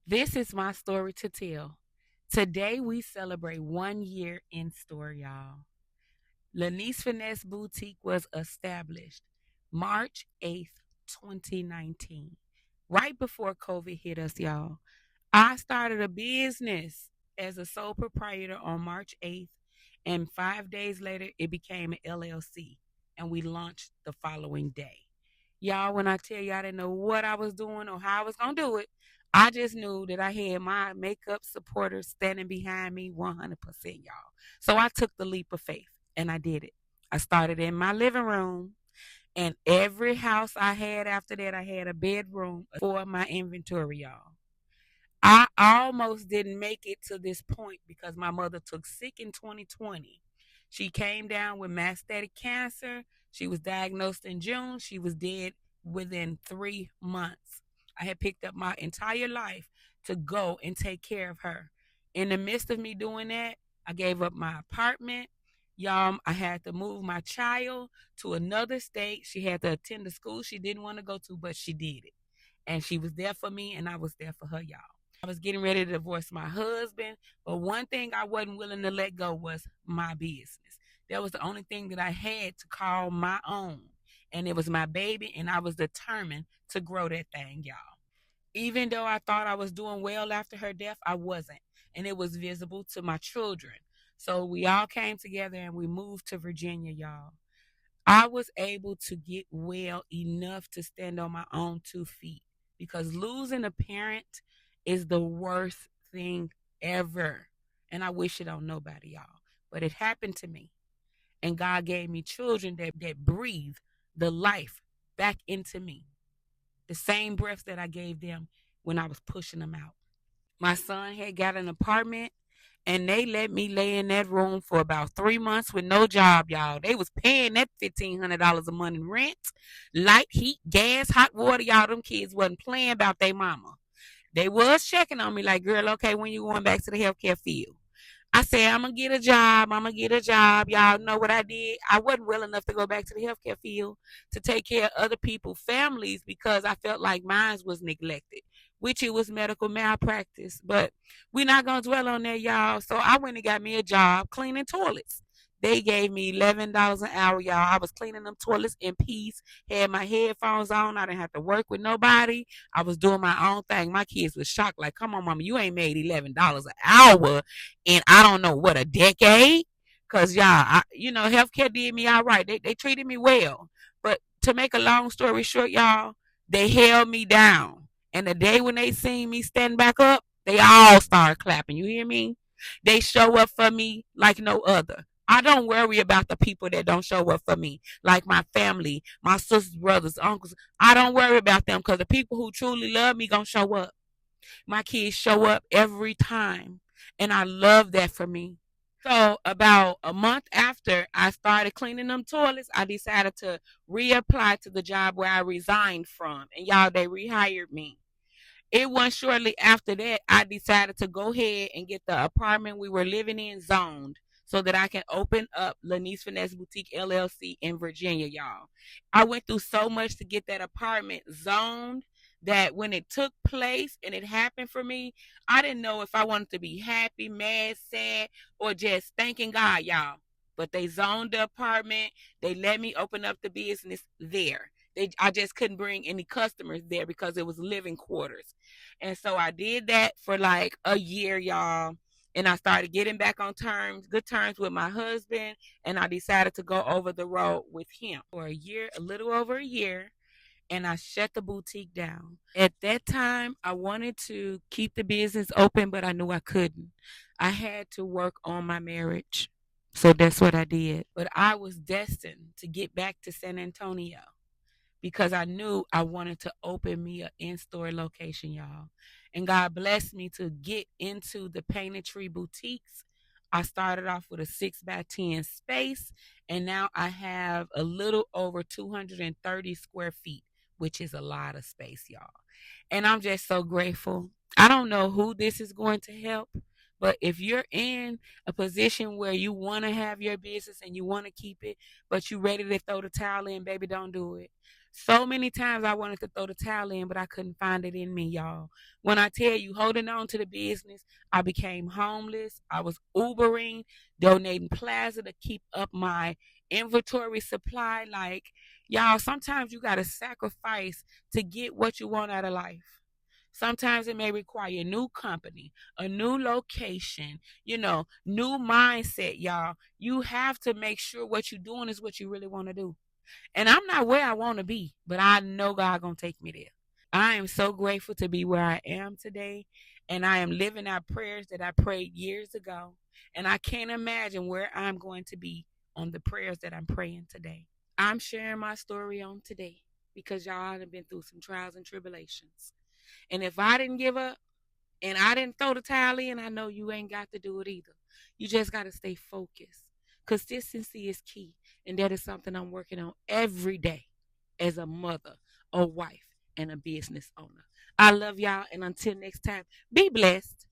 This is my story to tell. Today we celebrate 1 year in store, y'all. Lanice Finesse Boutique was established March 8th, 2019, right before COVID hit us, y'all. I started a business as a sole proprietor on March 8th, and 5 days later, it became an LLC, and we launched the following day. Y'all, when I tell you I didn't know what I was doing or how I was going to do it, I just knew that I had my makeup supporters standing behind me 100%, y'all. So I took the leap of faith and I did it. I started in my living room, and every house I had after that, I had a bedroom for my inventory, y'all. I almost didn't make it to this point because my mother took sick in 2020. She came down with metastatic cancer. She was diagnosed in June. She was dead within 3 months. I had picked up my entire life to go and take care of her. In the midst of me doing that, I gave up my apartment. Y'all, I had to move my child to another state. She had to attend a school she didn't want to go to, but she did it. And she was there for me, and I was there for her, y'all. I was getting ready to divorce my husband, but one thing I wasn't willing to let go was my business. That was the only thing that I had to call my own. And it was my baby, and I was determined to grow that thing, y'all. Even though I thought I was doing well after her death, I wasn't. And it was visible to my children. So we all came together and we moved to Virginia, y'all. I was able to get well enough to stand on my own 2 feet because losing a parent is the worst thing ever. And I wish it on nobody, y'all. But it happened to me. And God gave me children that breathe the life back into me. The same breath that I gave them when I was pushing them out. My son had got an apartment, and they let me lay in that room for about 3 months with no job, y'all. They was paying that $1,500 a month in rent, light, heat, gas, hot water, y'all. Them kids wasn't playing about their mama. They was checking on me like, girl, okay, when you going back to the healthcare field? I said, I'm gonna get a job. I'm gonna get a job. Y'all know what I did. I wasn't well enough to go back to the healthcare field to take care of other people's families because I felt like mine was neglected, which it was medical malpractice. But we're not gonna dwell on that, y'all. So I went and got me a job cleaning toilets. They gave me $11 an hour, y'all. I was cleaning them toilets in peace, had my headphones on. I didn't have to work with nobody. I was doing my own thing. My kids was shocked, like, come on, mama, you ain't made $11 an hour in I don't know what, a decade. Cause y'all, healthcare did me all right. They treated me well. But to make a long story short, y'all, they held me down. And the day when they seen me stand back up, they all started clapping. You hear me? They show up for me like no other. I don't worry about the people that don't show up for me, like my family, my sisters, brothers, uncles. I don't worry about them because the people who truly love me gonna show up. My kids show up every time, and I love that for me. So about a month after I started cleaning them toilets, I decided to reapply to the job where I resigned from, and y'all, they rehired me. It was shortly after that I decided to go ahead and get the apartment we were living in zoned so that I can open up Lanice Finesse Boutique LLC in Virginia, y'all. I went through so much to get that apartment zoned that when it took place and it happened for me, I didn't know if I wanted to be happy, mad, sad, or just thanking God, y'all. But they zoned the apartment. They let me open up the business there. I just couldn't bring any customers there because it was living quarters. And so I did that for like a year, y'all. And I started getting back on good terms with my husband. And I decided to go over the road with him for a year, a little over a year. And I shut the boutique down. At that time, I wanted to keep the business open, but I knew I couldn't. I had to work on my marriage. So that's what I did. But I was destined to get back to San Antonio because I knew I wanted to open me an in-store location, y'all. And God blessed me to get into the Painted Tree Boutiques. I started off with a 6 by 10 space, and now I have a little over 230 square feet, which is a lot of space, y'all. And I'm just so grateful. I don't know who this is going to help, but if you're in a position where you want to have your business and you want to keep it, but you're ready to throw the towel in, baby, don't do it. So many times I wanted to throw the towel in, but I couldn't find it in me, y'all. When I tell you, holding on to the business, I became homeless. I was Ubering, donating plaza to keep up my inventory supply. Like, y'all, sometimes you got to sacrifice to get what you want out of life. Sometimes it may require a new company, a new location, new mindset, y'all. You have to make sure what you're doing is what you really want to do. And I'm not where I want to be, but I know God going to take me there. I am so grateful to be where I am today. And I am living out prayers that I prayed years ago. And I can't imagine where I'm going to be on the prayers that I'm praying today. I'm sharing my story on today because y'all have been through some trials and tribulations. And if I didn't give up and I didn't throw the towel in, I know you ain't got to do it either. You just got to stay focused. Consistency is key. And that is something I'm working on every day as a mother, a wife, and a business owner. I love y'all. And until next time, be blessed.